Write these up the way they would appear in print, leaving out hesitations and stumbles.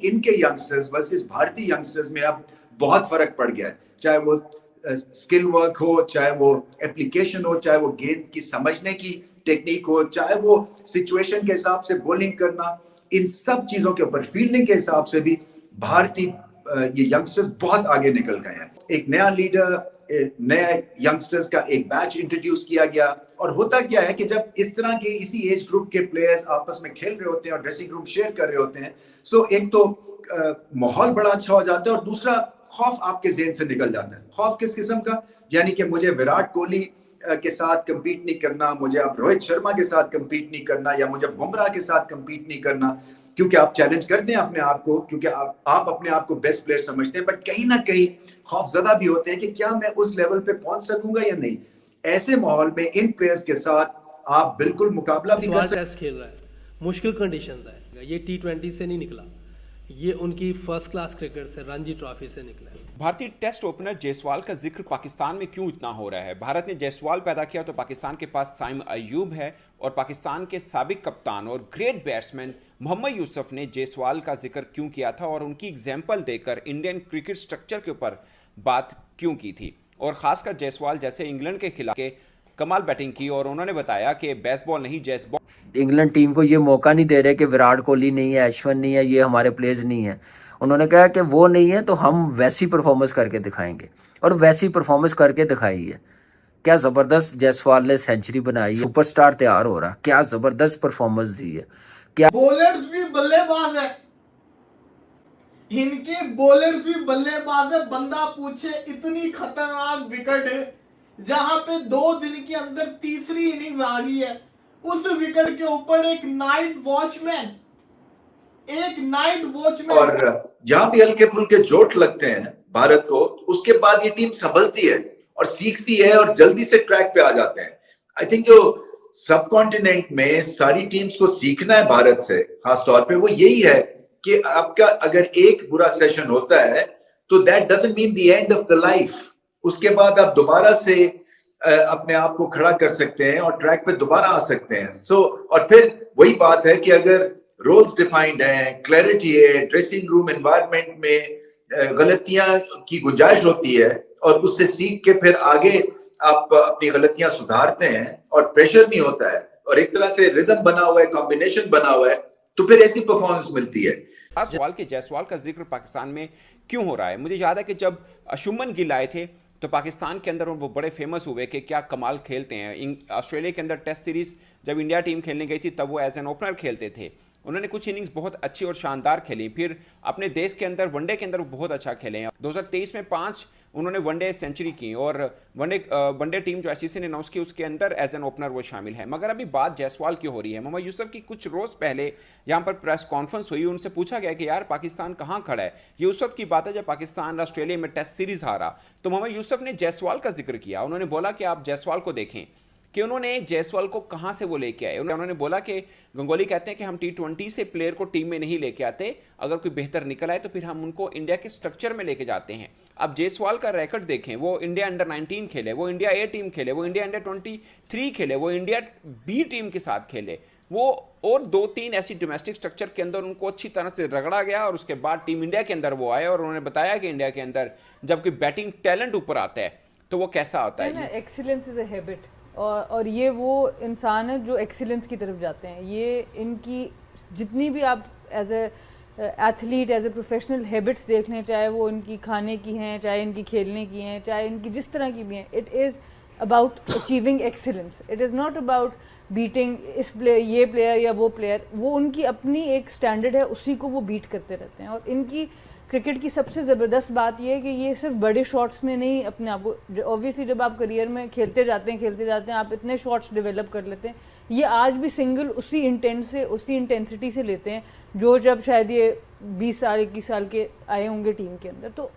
इनके youngsters versus भारतीय youngsters में अब बहुत फर्क पड़ गया है, चाहे वो स्किल वर्क हो, चाहे वो एप्लीकेशन हो, चाहे वो गेंद की समझने की टेक्निक हो, चाहे वो सिचुएशन के हिसाब से बॉलिंग करना, इन सब चीजों के ऊपर फील्डिंग के हिसाब से भी भारतीय ये यंगस्टर्स बहुत आगे निकल गए हैं। एक नया लीडर, नए यंगस्टर्स का एक बैच इंट्रोड्यूस किया गया। और होता क्या है कि जब इस तरह के इसी एज ग्रुप के प्लेयर्स आपस में खेल रहे होते हैं और ड्रेसिंग रूम शेयर कर रहे होते हैं, सो एक तो माहौल बड़ा अच्छा हो जाता है और दूसरा खौफ आपके ज़हन से निकल जाता है। खौफ किस किस्म का? यानी कि मुझे विराट कोहली के साथ कम्पीट नहीं करना, मुझे अब रोहित शर्मा के साथ कम्पीट नहीं करना, या मुझे बुमराह के साथ कम्पीट नहीं करना, क्योंकि आप चैलेंज करते हैं अपने आप को, क्योंकि आप अपने आप को बेस्ट प्लेयर समझते हैं, बट कहीं ना कहीं खौफजदा भी होते हैं कि क्या मैं उस लेवल पे पहुंच सकूंगा या नहीं। ऐसे माहौल में इन प्लेयर्स के साथ आप बिल्कुल मुकाबला भी कर सकते। टेस्ट खेल रहा है, मुश्किल कंडीशन है, ये T20 से नहीं निकला, ये उनकी फर्स्ट क्लास क्रिकेट से, रणजी ट्रॉफी से निकला है। भारतीय टेस्ट ओपनर जायसवाल का जिक्र पाकिस्तान में क्यों इतना हो रहा है? भारत ने जायसवाल पैदा किया तो पाकिस्तान के पास साइम अयूब है, और पाकिस्तान के साबिक कप्तान और ग्रेट बैट्समैन मोहम्मद यूसुफ ने जायसवाल का जिक्र क्यों किया था, और उनकी एग्जाम्पल देकर इंडियन क्रिकेट स्ट्रक्चर के ऊपर बात क्यों की थी? और खासकर जायसवाल जैसे इंग्लैंड के खिलाफ कमाल बैटिंग की, और उन्होंने बताया कि बेसबॉल नहीं जैसबॉल। इंग्लैंड टीम को ये मौका नहीं दे रहे कि विराट कोहली नहीं है, अश्विन नहीं है, ये हमारे प्लेयर्स नहीं है। उन्होंने कहा कि वो नहीं है तो हम वैसी परफॉर्मेंस करके दिखाएंगे, और वैसी परफॉर्मेंस करके दिखाई है। क्या ज़बरदस्त जायसवाल ने सेंचुरी बनाई, सुपरस्टार तैयार हो रहा, क्या ज़बरदस्त परफॉर्मेंस दी है। क्या बॉलर्स भी बल्लेबाज है, इनके बॉलर्स भी बल्लेबाज है। बंदा पूछे इतनी खतरनाक विकेट है जहां पे 2 दिन के अंदर तीसरी इनिंग्स आ गई है, उस विकेट के ऊपर एक नाइट वॉचमैन और जहां भी हल्के फुल्के चोट लगते हैं भारत को, उसके बाद ये टीम संभलती है और सीखती है और जल्दी से ट्रैक पे आ जाते हैं। आई थिंक जो सब कॉन्टिनेंट में सारी टीम्स को सीखना है भारत से खासतौर पे, वो यही है कि आपका अगर एक बुरा सेशन होता है तो that doesn't mean the end of the life. उसके बाद आप दोबारा से अपने आप को खड़ा कर सकते हैं और ट्रैक पे दोबारा आ सकते हैं। और फिर वही बात है कि अगर रोल्स डिफाइंड हैं, क्लैरिटी है, ड्रेसिंग रूम एनवायरनमेंट में गलतियां की गुंजाइश होती है और उससे सीख के फिर आगे आप अपनी गलतियां सुधारते हैं और प्रेशर नहीं होता है और एक तरह से रिदम बना हुआ है, कॉम्बिनेशन बना हुआ है, तो फिर ऐसी परफॉर्मेंस मिलती है। सवाल के जायसवाल का जिक्र पाकिस्तान में क्यों हो रहा है? मुझे याद है कि जब शुभमन गिल आए थे तो पाकिस्तान के अंदर वो बड़े फेमस हुए कि क्या कमाल खेलते हैं। ऑस्ट्रेलिया के अंदर टेस्ट सीरीज जब इंडिया टीम खेलने गई थी तब वो एज एन ओपनर खेलते थे। उन्होंने कुछ इनिंग्स बहुत अच्छी और शानदार खेली, फिर अपने देश के अंदर वनडे के अंदर बहुत अच्छा खेले हैं। 2023 में 5 उन्होंने वनडे सेंचुरी की, और वनडे टीम जो ICC ने अनाउंस की उसके अंदर एज एन ओपनर वो शामिल है। मगर अभी बात जायसवाल की हो रही है। मोहम्मद यूसुफ की कुछ रोज़ पहले यहाँ पर प्रेस कॉन्फ्रेंस हुई, उनसे पूछा गया कि यार पाकिस्तान कहाँ खड़ा है। ये उस वक्त की बात है जब पाकिस्तान ऑस्ट्रेलिया में टेस्ट सीरीज हारा, तो मोहम्मद यूसुफ ने जायसवाल का जिक्र किया। उन्होंने बोला कि आप जायसवाल को देखें कि उन्होंने जायसवाल को कहां से वो लेके आए। उन्होंने बोला कि गंगोली कहते हैं कि हम T20 से प्लेयर को टीम में नहीं लेके आते, अगर कोई बेहतर निकल आए तो फिर हम उनको इंडिया के स्ट्रक्चर में लेके जाते हैं। अब जायसवाल का रिकॉर्ड देखें, वो इंडिया अंडर 19 खेले, वो इंडिया A टीम खेले, वो इंडिया अंडर 23 खेले, वो इंडिया B टीम के साथ खेले, वो और 2-3 ऐसी डोमेस्टिक स्ट्रक्चर के अंदर उनको अच्छी तरह से रगड़ा गया, और उसके बाद टीम इंडिया के अंदर वो आए और उन्होंने बताया कि इंडिया के अंदर जब कोई बैटिंग टैलेंट ऊपर आता है तो वो कैसा होता है। एक्सीलेंस इज अ हैबिट, और ये वो इंसान है जो एक्सीलेंस की तरफ जाते हैं। ये इनकी जितनी भी आप as a athlete, as a professional habits देख लें, चाहे वो इनकी खाने की हैं, चाहे इनकी खेलने की हैं, चाहे इनकी जिस तरह की भी हैं, it is about achieving excellence. It is not about beating इस प्लेयर, ये प्लेयर या वो प्लेयर। वो उनकी अपनी एक स्टैंडर्ड है, उसी को वो बीट करते रहते हैं। और इनकी क्रिकेट की सबसे ज़बरदस्त बात यह है कि ये सिर्फ बड़े शॉट्स में नहीं अपने आप को, ऑब्वियसली जब आप करियर में खेलते जाते हैं आप इतने शॉट्स डेवलप कर लेते हैं। ये आज भी सिंगल उसी इंटेंट से, उसी इंटेंसिटी से लेते हैं जो जब शायद ये 20 साल 21 साल के आए होंगे टीम के अंदर। तो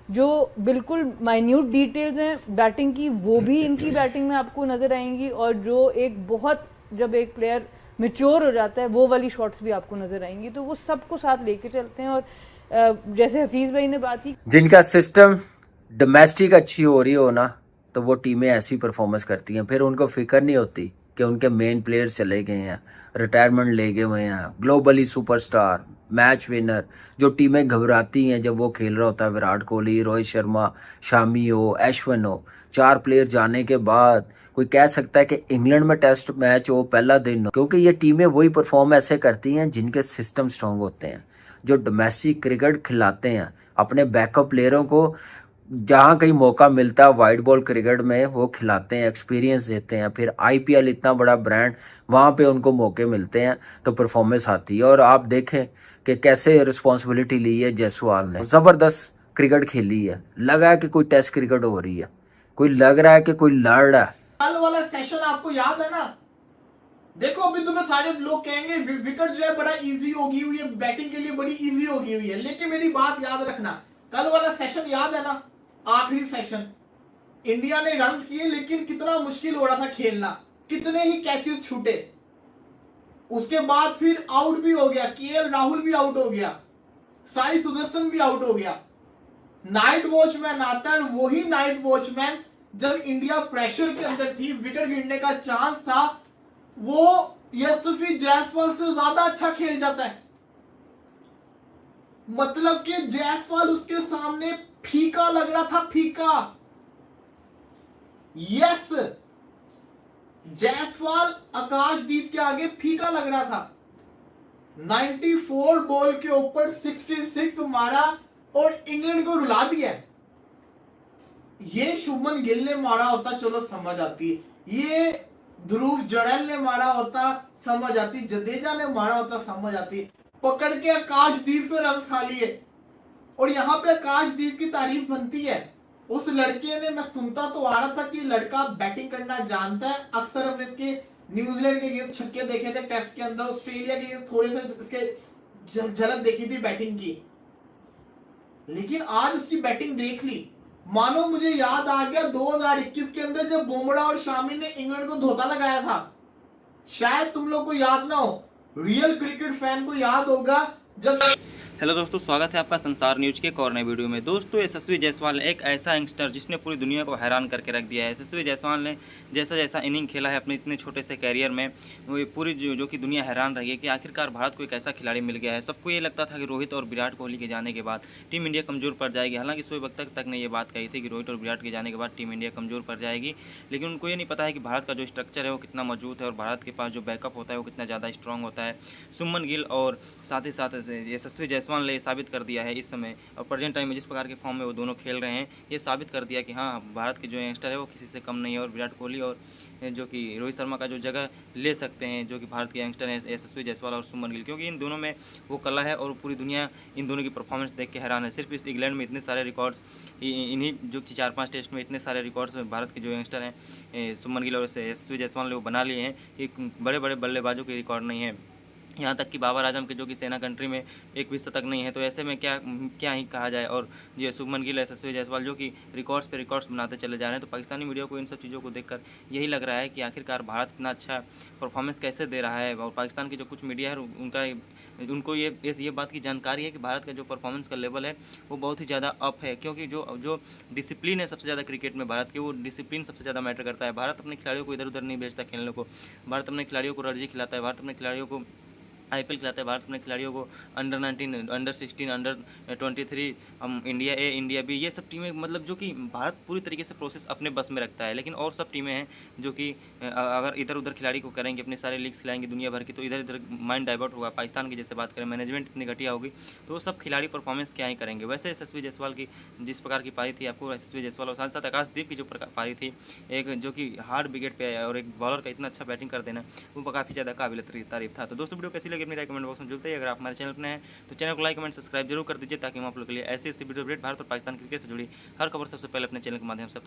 जो बिल्कुल माइन्यूट डिटेल्स हैं बैटिंग की, वो भी इनकी बैटिंग में आपको नज़र आएंगी, और जो एक बहुत, जब एक प्लेयर मैच्योर हो जाता है वो वाली शॉट्स भी आपको नज़र आएंगी। तो वो सबको साथ लेके चलते हैं। और जैसे हफीज़ भाई ने बात की, जिनका सिस्टम डोमेस्टिक अच्छी हो रही हो ना, तो वो टीमें ऐसी परफॉर्मेंस करती हैं, फिर उनको फिक्र नहीं होती कि उनके मेन प्लेयर्स चले गए हैं, रिटायरमेंट ले गए हुए हैं, ग्लोबली सुपरस्टार, मैच विनर, जो टीमें घबराती हैं जब वो खेल रहा होता है, विराट कोहली, रोहित शर्मा, शामी हो, अश्विन हो, 4 प्लेयर जाने के बाद कोई कह सकता है कि इंग्लैंड में टेस्ट मैच हो, पहला दिन हो, क्योंकि ये टीमें वही परफॉर्म ऐसे करती हैं जिनके सिस्टम स्ट्रांग होते हैं, जो डोमेस्टिक क्रिकेट खिलाते हैं अपने बैकअप प्लेयरों को, जहाँ कहीं मौका मिलता है वाइट बॉल क्रिकेट में वो खिलाते हैं, एक्सपीरियंस देते हैं। फिर आईपीएल इतना बड़ा ब्रांड, वहाँ पे उनको मौके मिलते हैं तो परफॉर्मेंस आती है। और आप देखें कि कैसे रिस्पॉन्सिबिलिटी ली है जायसवाल ने, ज़बरदस्त क्रिकेट खेली है, लगा है कि कोई टेस्ट क्रिकेट हो रही है, कोई लग रहा है कि कोई लड़ रहा है। कल वाला सेशन आपको याद है ना? देखो अभी तुम्हें सारे लोग कहेंगे विकेट जो है बड़ा इजी होगी हुई है, बैटिंग के लिए बड़ी इजी होगी हुई है, लेकिन मेरी बात याद रखना, कल वाला सेशन याद है ना? आखिरी सेशन इंडिया ने रन किए, लेकिन कितना मुश्किल हो रहा था खेलना, कितने ही कैचेस छूटे, उसके बाद फिर आउट भी हो गया, केएल राहुल भी आउट हो गया, साई सुदर्शन भी आउट हो गया। नाइट वॉचमैन आता है, वही नाइट वॉचमैन जब इंडिया प्रेशर के अंदर थी, विकेट गिरने का चांस था, वो यशस्वी जायसवाल से ज्यादा अच्छा खेल जाता है। मतलब कि जायसवाल उसके सामने फीका लग रहा था, फीका। यस, जायसवाल आकाशदीप के आगे फीका लग रहा था। 94 बॉल के ऊपर 66 मारा और इंग्लैंड को रुला दिया। ये शुभमन गिल ने मारा होता चलो समझ आती, ये ध्रुव जड़ेल ने मारा होता समझ आती, जडेजा ने मारा होता समझ आती। पकड़ के आकाशदीप से रन खा लिए, और यहाँ पे आकाशदीप की तारीफ बनती है। उस लड़के ने, मैं सुनता तो आ रहा था कि लड़का बैटिंग करना जानता है, अक्सर हमने इसके न्यूजीलैंड के अगेंस्ट छक्के देखे थे टेस्ट के अंदर, ऑस्ट्रेलिया के अगेंस्ट थोड़े से इसके झलक देखी थी बैटिंग की, लेकिन आज उसकी बैटिंग देख ली, मानो मुझे याद आ गया 2021 के अंदर जब बुमराह और शामी ने इंग्लैंड को धोखा लगाया था। शायद तुम लोग को याद ना हो, रियल क्रिकेट फैन को याद होगा जब। हेलो दोस्तों, स्वागत है आपका संसार न्यूज के एक और नए वीडियो में। दोस्तों, यशस्वी जायसवाल एक ऐसा यंगस्टर जिसने पूरी दुनिया को हैरान करके रख दिया है। यशस्वी जायसवाल ने जैसा जैसा इनिंग खेला है अपने इतने छोटे से कैरियर में, वो पूरी जो कि दुनिया हैरान रही है कि आखिरकार भारत को एक ऐसा खिलाड़ी मिल गया है। सबको ये लगता था कि रोहित और विराट कोहली के जाने के बाद टीम इंडिया कमज़ोर पड़ जाएगी। हालांकि शोएब अख्तर तक ने ये बात कही थी कि रोहित और विराट के जाने के बाद टीम इंडिया कमज़ोर पड़ जाएगी, लेकिन उनको ये नहीं पता है कि भारत का जो स्ट्रक्चर है वो कितना मजबूत है और भारत के पास जो बैकअप होता है वो कितना ज़्यादा स्ट्रॉन्ग होता है। शुभमन गिल और साथ ही साथ यशस्वी जायसवाल ने साबित कर दिया है इस समय और प्रेजेंट टाइम में जिस प्रकार के फॉर्म में वो दोनों खेल रहे हैं, ये साबित कर दिया कि हाँ, भारत के जो यंगस्टर है वो किसी से कम नहीं है और विराट कोहली और जो कि रोहित शर्मा का जो जगह ले सकते हैं, जो कि भारत के यंगस्टर हैं यशस्वी जायसवाल और शुभमन गिल, क्योंकि इन दोनों में वो कला है और पूरी दुनिया इन दोनों की परफॉर्मेंस देख के हैरान है। सिर्फ इस इंग्लैंड में इतने सारे रिकॉर्ड्स, इन्हीं जो कि 4-5 टेस्ट में इतने सारे रिकॉर्ड्स भारत के जो यंगस्टर हैं शुभमन गिल और यशस्वी जायसवाल ने वो बना लिए हैं कि बड़े बड़े बल्लेबाजों के रिकॉर्ड नहीं है। यहाँ तक कि बाबर आजम के जो कि सेना कंट्री में एक भी शतक नहीं है, तो ऐसे में क्या ही कहा जाए। और ये शुभमन गिल, यशस्वी जायसवाल जो कि रिकॉर्ड्स पे रिकॉर्ड्स बनाते चले जा रहे हैं, तो पाकिस्तानी मीडिया को इन सब चीज़ों को देखकर यही लग रहा है कि आखिरकार भारत इतना अच्छा परफॉर्मेंस कैसे दे रहा है। और पाकिस्तान की जो कुछ मीडिया है उनको ये बात की जानकारी है कि भारत का जो परफॉर्मेंस का लेवल है वो बहुत ही ज़्यादा अप है, क्योंकि जो डिसिप्लिन है सबसे ज़्यादा क्रिकेट में भारत के, वो डिसिप्लिन सबसे ज़्यादा मैटर करता है। भारत अपने खिलाड़ियों को इधर उधर नहीं भेजता खेलने को, भारत अपने खिलाड़ियों को रणजी खिलाता है, भारत अपने खिलाड़ियों को आईपीएल खिलाता है, भारत अपने खिलाड़ियों को अंडर 19, अंडर 16, अंडर 23, इंडिया ए, इंडिया बी, ये सब टीमें, मतलब जो कि भारत पूरी तरीके से प्रोसेस अपने बस में रखता है। लेकिन और सब टीमें हैं जो कि अगर इधर उधर खिलाड़ी को करेंगे, अपने सारे लीग्स खिलाएंगे दुनिया भर की, तो इधर इधर माइंड डाइवर्ट होगा। पाकिस्तान की जैसे बात करें, मैनेजमेंट इतनी घटिया होगी तो वो सब खिलाड़ी परफॉर्मेंस क्या ही करेंगे। वैसे यशस्वी जायसवाल की जिस प्रकार की पारी थी, आपको यशस्वी जायसवाल और साथ साथ आकाशदीप की जो पारी थी, एक जो कि हार्ड विकेट पे और एक बॉलर का इतना अच्छा बैटिंग कर देना, वो काफ़ी ज़्यादा काबिल तारीफ था। तो दोस्तों, वीडियो कैसी लगी अपनी राय कमेंट बॉक्स में जुड़ते हैं। अगर आप हमारे चैनल पर हैं तो चैनल को लाइक कमेंट सब्सक्राइब जरूर कर दीजिए, ताकि हम आप लोगों के लिए ऐसी वीडियो अपडेट भारत और पाकिस्तान क्रिकेट से जुड़ी हर खबर सबसे पहले अपने चैनल के माध्यम से